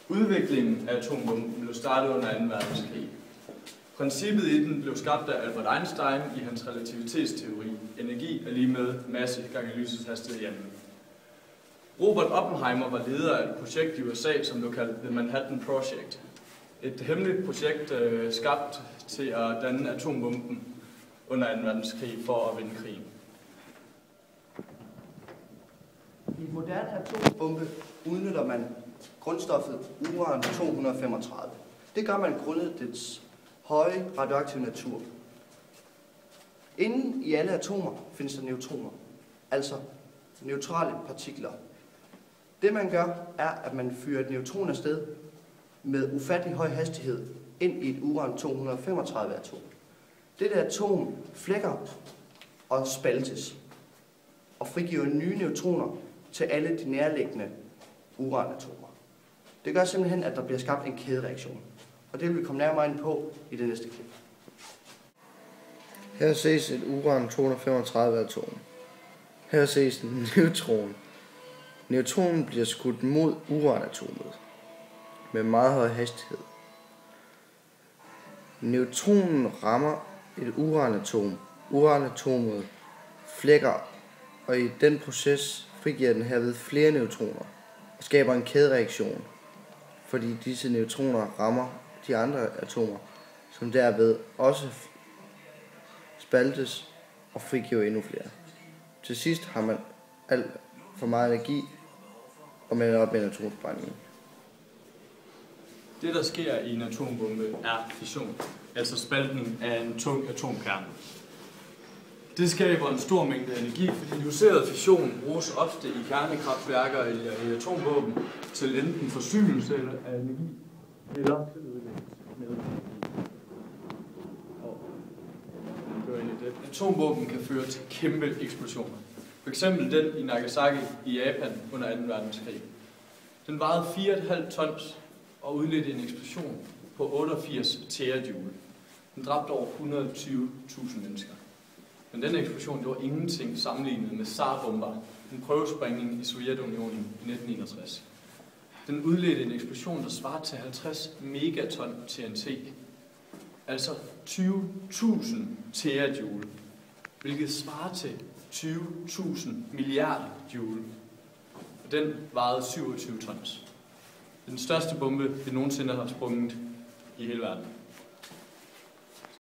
Udviklingen af atombomben blev startet under 2. verdenskrig. Princippet i den blev skabt af Albert Einstein i hans relativitetsteori. Energi er lige med masse gange lysets hastighed i anden. Robert Oppenheimer var leder af et projekt i USA, som blev kaldt The Manhattan Project. Et hemmeligt projekt skabt til at danne atombomben under 2. verdenskrig for at vinde krigen. I en moderne atombombe udnytter man grundstoffet uran-235. Det gør man grundet dets høje radioaktive natur. Inden i alle atomer findes der neutroner, altså neutrale partikler. Det man gør, er, at man fyrer et neutron afsted med ufattelig høj hastighed ind i et uran-235 atom. Dette atom flækker og spaltes og frigiver nye neutroner til alle de nærliggende uranatomer. Det gør simpelthen, at der bliver skabt en kædereaktion. Og det vil vi komme nærmere ind på i det næste klip. Her ses et uran-235 atom. Her ses en neutron. Neutronen bliver skudt mod uranatomet med meget høj hastighed. Neutronen rammer et uranatom. Uranatomet flækker, og i den proces frigiver den herved flere neutroner og skaber en kædereaktion, fordi disse neutroner rammer de andre atomer, som derved også spaltes og frigiver endnu flere. Til sidst har man alt for meget energi og man op med neutronsprængning. Det, der sker i en atombombe, er fission, altså spaltning af en tung atomkerne. Det skaber en stor mængde energi, fordi reduceret fission bruges ofte i kernekraftværker eller i atomvåben til enten forsynelse af energi eller til ødelæggelse med energi. Atomvåben kan føre til kæmpe eksplosioner. For eksempel den i Nagasaki i Japan under 2. verdenskrig. Den vejede 4,5 tons og udledte en eksplosion på 88 terajoule. Den dræbte over 120.000 mennesker. Men denne eksplosion var ingenting sammenlignet med Tsar-bomber, en prøvesprængning i Sovjetunionen i 1961. Den udledte en eksplosion, der svarer til 50 megaton TNT, altså 20.000 terajoule, hvilket svarer til 20.000 milliarder joule. Og den vejede 27 tons. Den største bombe, vi nogensinde har sprunget i hele verden.